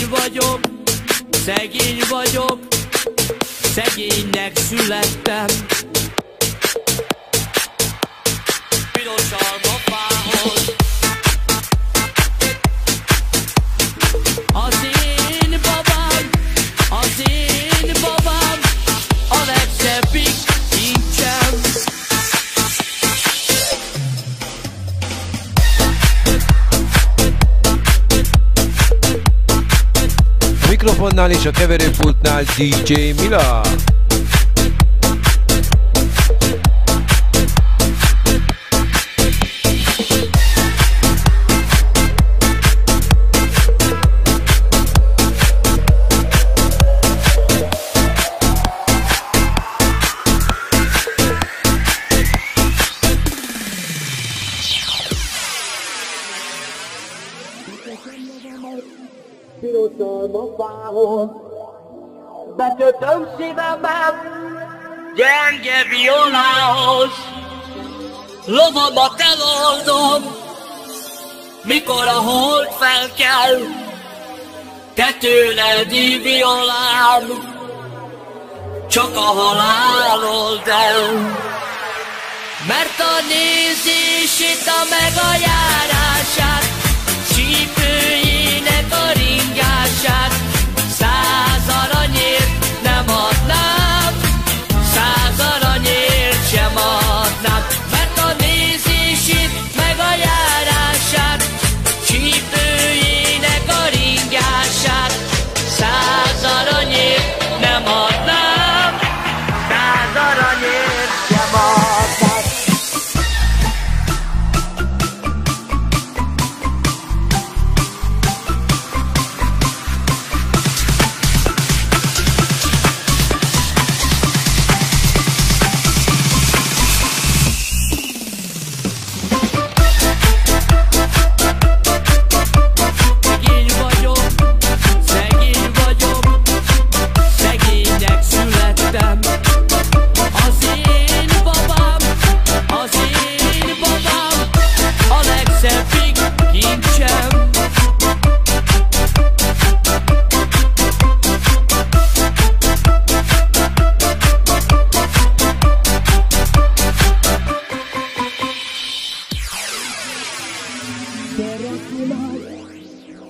Szegény vagyok, szegény vagyok, szegénynek születtem. Piros almafához. Az én babám, az én babám, a legszebbik kincsem. A mikrofonnál és a keverőpultnál DJ Mila. Piros almafához betötöm szívemet gyenge violához. Lovamat eloldom, mikor a hold felkel, te tőled violám, csak a halál old el. Mert a nézését, a meg a járását, csípőjének a ringását 100 aranyért nem adnám, 100 aranyért sem adnám. Mert a nézését, meg a járását, csípőjének a ringását 100 aranyért nem adnám, 100 aranyért sem adnám.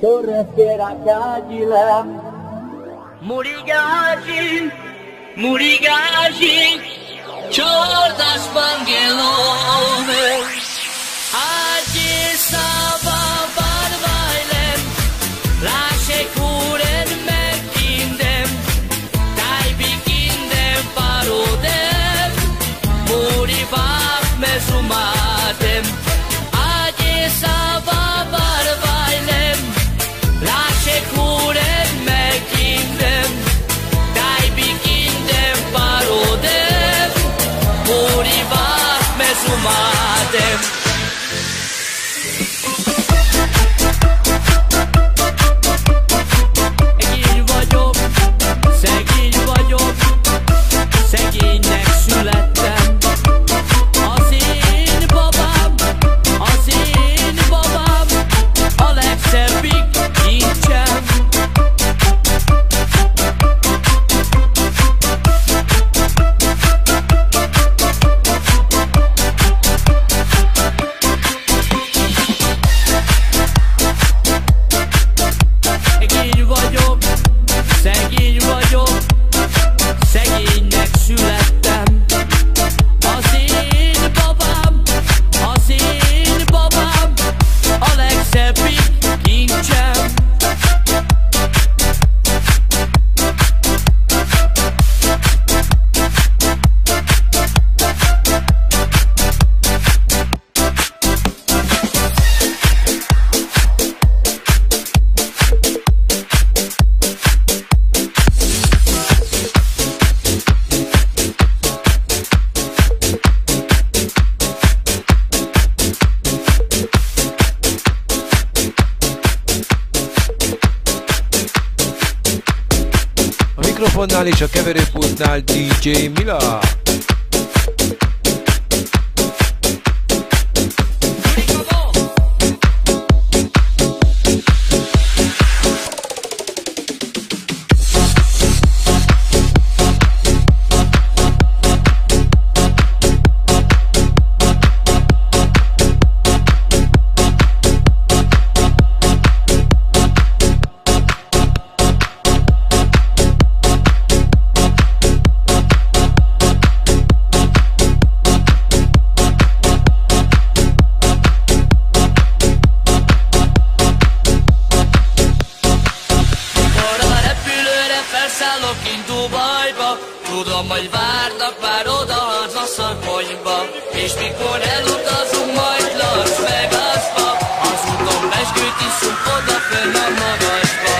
Torres Keracagilem Murigaji, Murigaji Chordas Bangelome Aji Saba Barbailem Lashe Kuren Mekindem Taibi Kindem Parodem Muribak Mesumatem Aji Saba Barbailem Lashe kuren megindem, dai bikindem parodem, murivat mesumadem. Szegény vagyok, szegény vagyok, szegénynek születtem. Az én babám, az én babám, a legszebbik kincsem. Szegény vagyok, szegény vagyok, szegénynek születtem. Az én babám, az én babám, a legszebbik kincsem. A mikrofonnál és a keverőpultnál DJ Mila. Tudom, hogy várnak már odahaza Szakonyba, és mikor elutazunk majd Las Vegasba, az úton pezsgőt iszunk odafönn a magasba.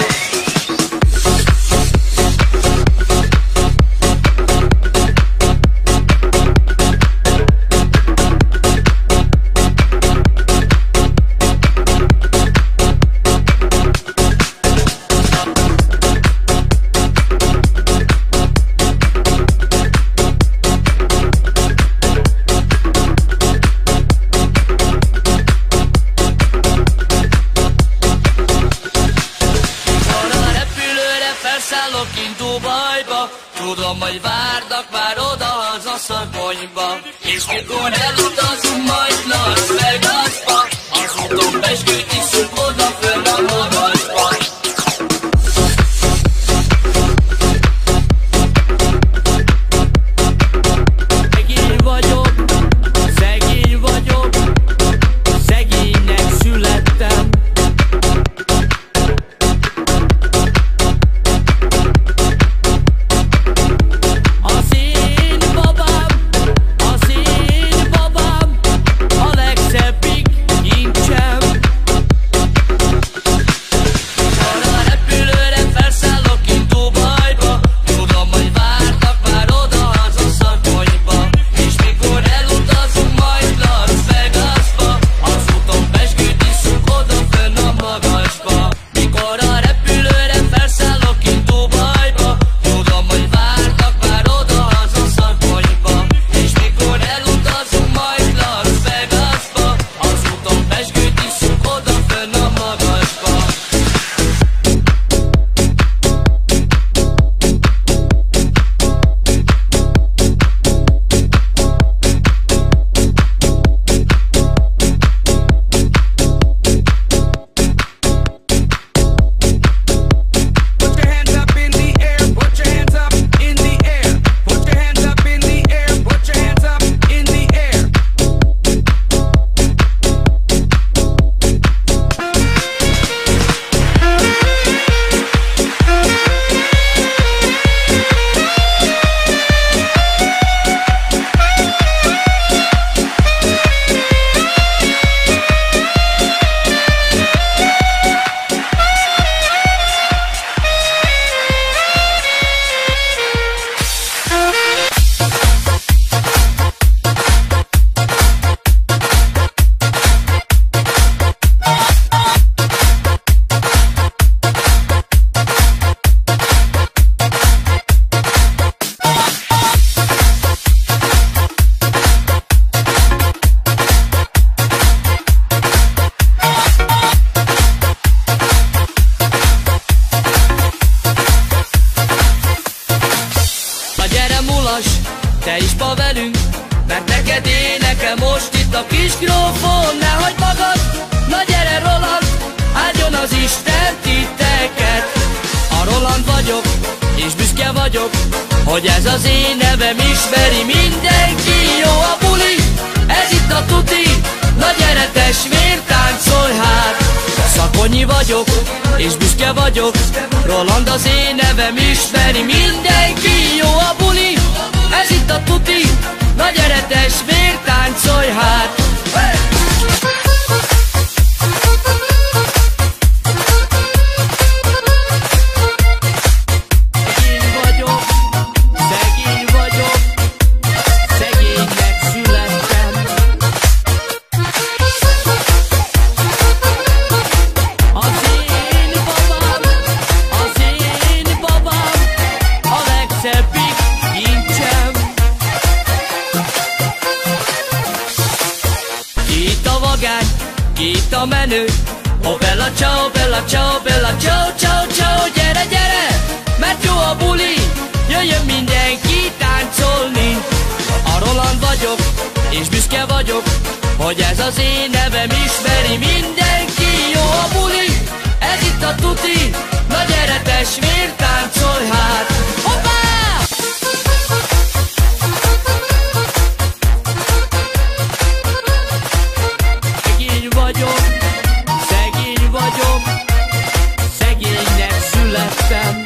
Tudom, hogy várnak már odahaza Szakonyba, és mikor elutazunk majd Las Vegasba, az úton pezsgőt iszunk odafönn a magasba. Szegény vagyok, szegény vagyok, szegénynek születtem. Te is ma velünk, mert neked énekel most itt a kis grófon. Ne hagyd magad, na gyere Roland, áldjon az Isten titeket. A Roland vagyok, és büszke vagyok, hogy ez az én nevem ismeri mindenki. Jó a buli, ez itt a tuti, na gyere testvér, táncolj hát. Szakonyi vagyok, és büszke vagyok, Roland az én nevem ismeri mindenki. Jó a buli, ez itt a tuti, na gyere testvér, táncolj hát. Szegény vagyok, szegény vagyok, szegénynek születtem. Az én babám, a legszebbik kincsem. Itt a vagány, itt a menő, oh bella ciao, bella ciao, bella ciao, ciao, ciao. Gyere, gyere, mert jó a buli, jöjjön mindenki táncolni. A Roland vagyok, és büszke vagyok, hogy ez az én nevem ismeri mindenki. Jó a buli, ez itt a tuti, na gyere testvér, táncolj hát. Hoppá! Szegény vagyok, szegénynek születtem.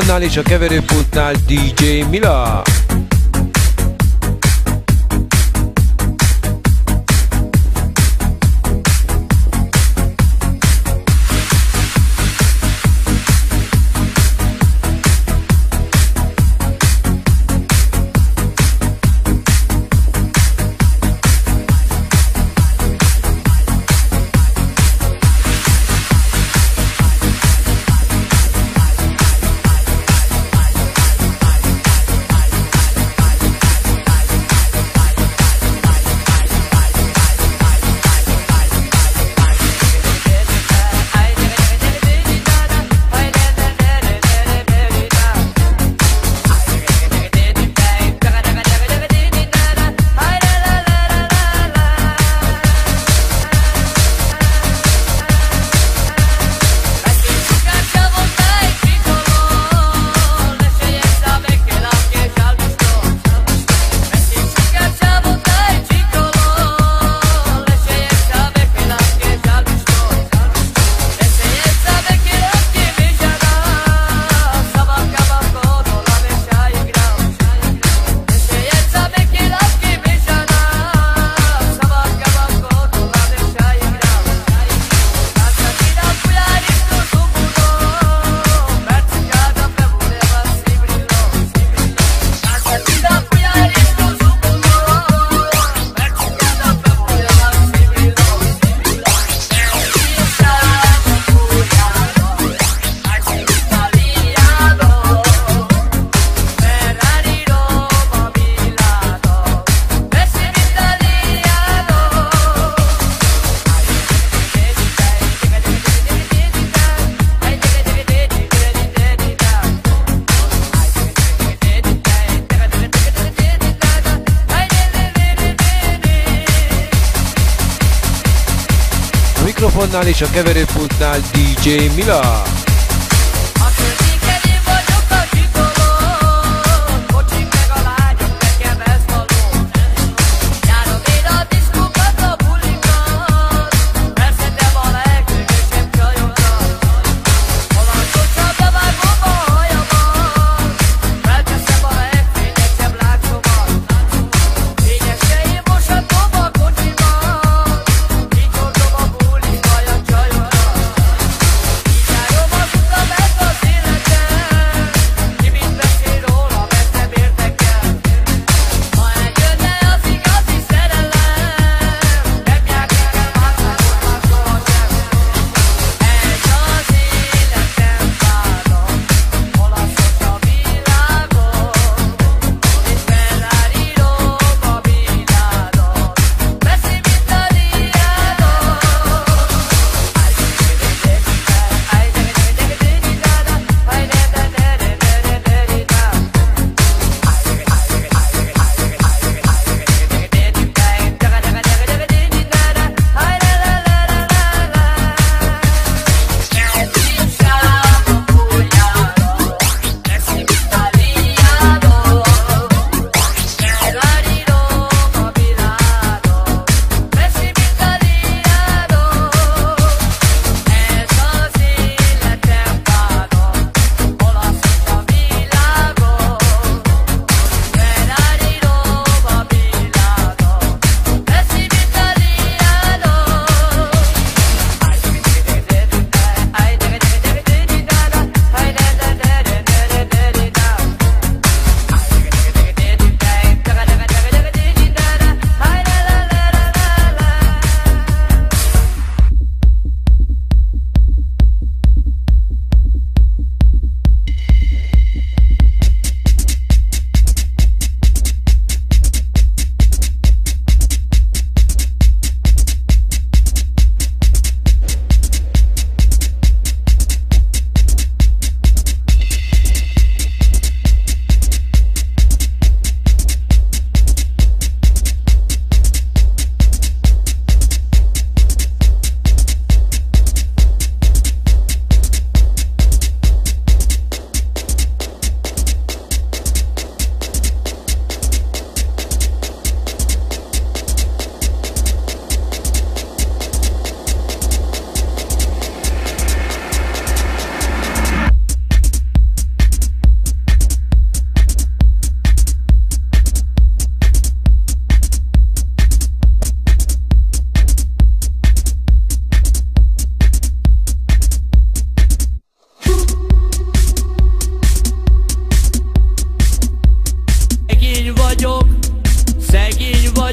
mikrofonnál és a keverőpultnál DJ Mila. Mikrofonnál és a keverőpultnál DJ Mila. Járom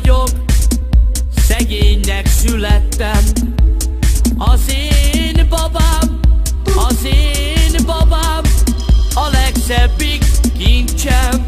vagyok, szegénynek születtem. Az én babám, az én babám, a legszebbik kincsem.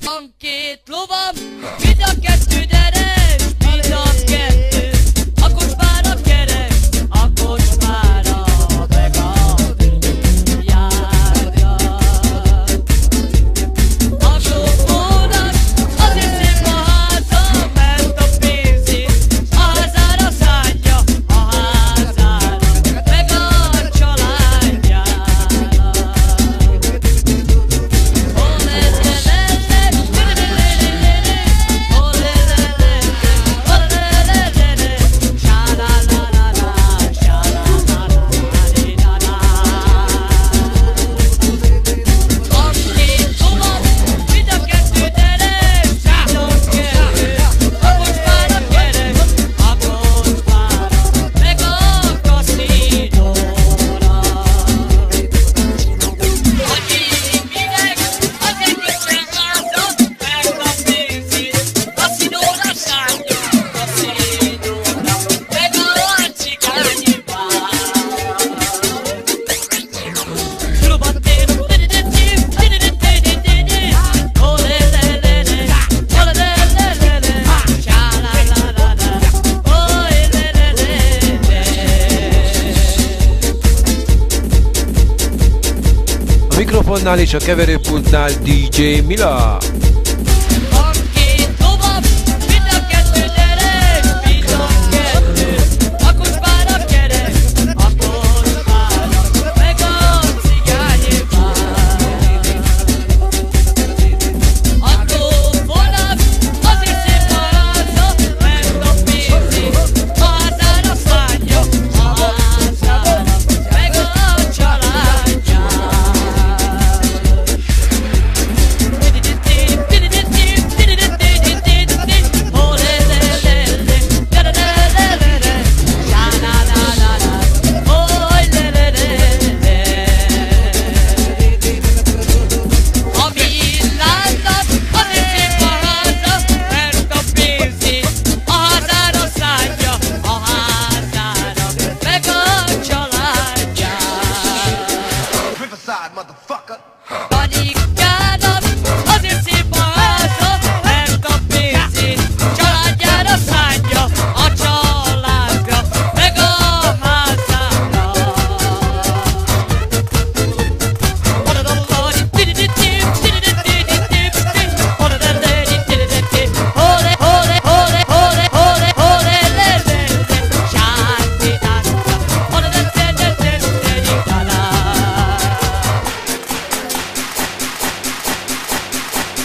Van két lovam, mind a kettő deres, mind a kettő. A kocsmára keres, a kocsmára meg a járja. A sofőrnek azért szép a háza, mert a pénzét a házára szánja, a házára meg a családjára. Mikrofonnál és a keverőpultnál DJ Mila. Van két lovam, mind a kettő deres, mind a kettő. A kocsmára keres, a kocsmára meg a cigányévár. A lóvonak azért szép a háza, mert a pénzét a házára szánja, a házára meg a családjára. Anyukának azért szép a háza, mert a pénzét családjára szánja, a családra, meg a házára.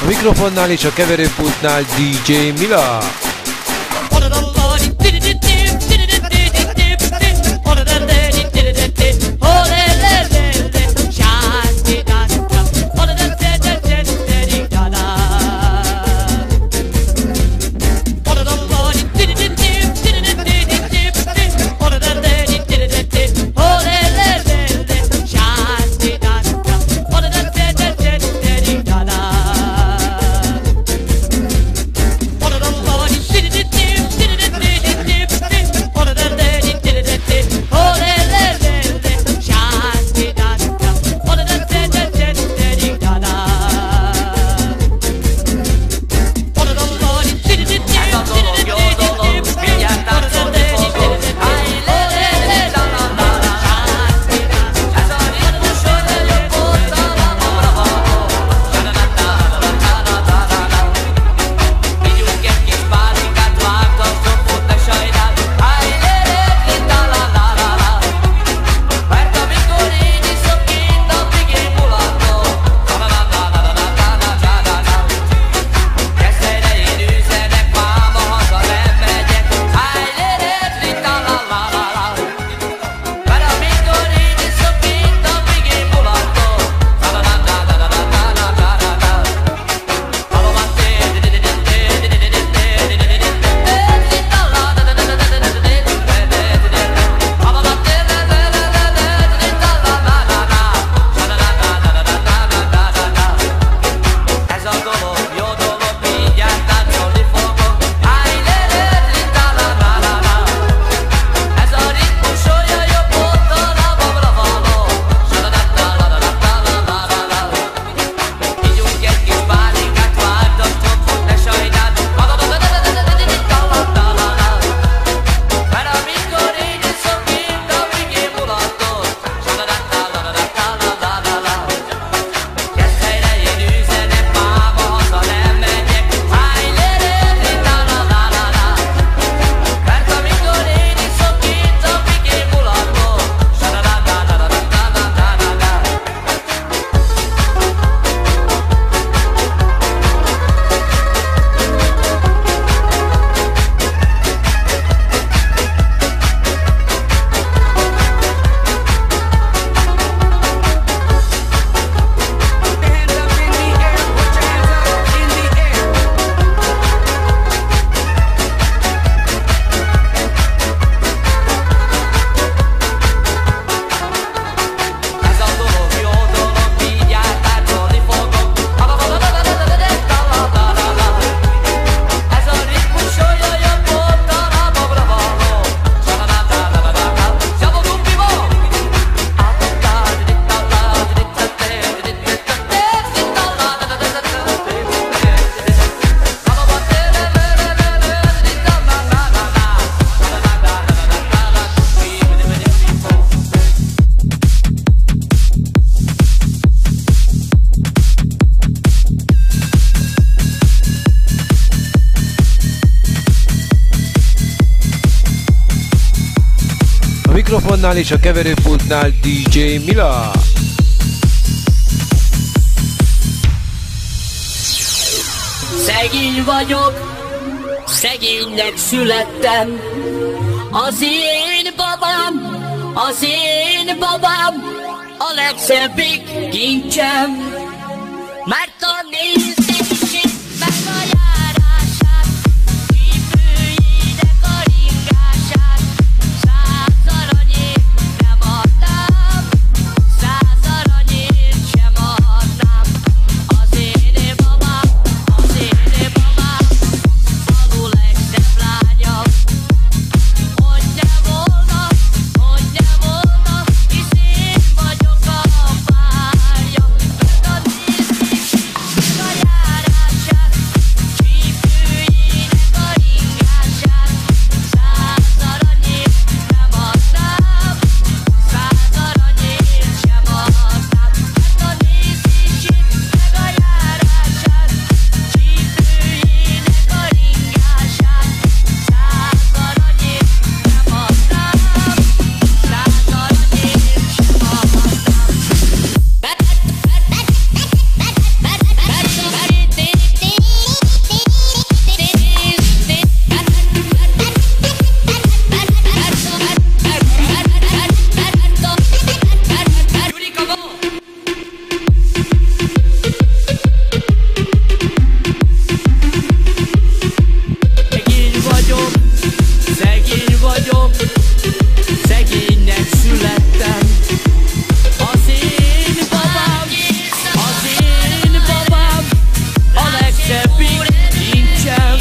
A mikrofonnál és a keverőpultnál DJ Mila. mikrofonnál és a keverőpultnál DJ Mila. Szegény vagyok, szegénynek születtem. Az én babám a legszebbik kincsem. Mert a nézését meg a járását, csípőjének a ringását, 100 aranyért nem adnám, 100 aranyért sem adnám. Az én babám falu legszebb lánya. Hogy ne volna, hisz én vagyok a párja. Mert a nézését meg a járását, csípőjének a ringását, 100 aranyért nem adnám, 100 aranyért sem adnám. Mert a nézését meg a járását, csípőjének a ringását, 100 aranyért nem adnám, 100 aranyért sem Szegény vagyok, szegénynek születtem. Az én babám a legszebbik kincsem.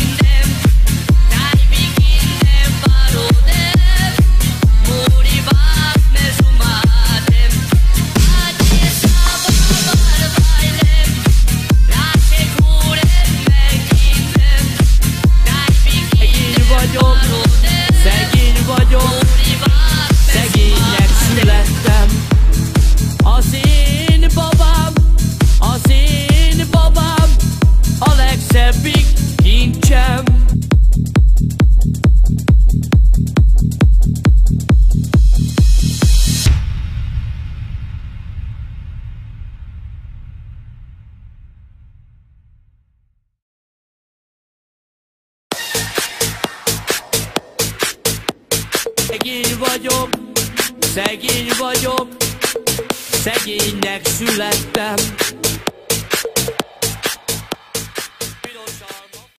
Szegény vagyok, szegénynek születtem. Az én babám a legszebbik kincsem. Szegény vagyok, szegénynek születtem.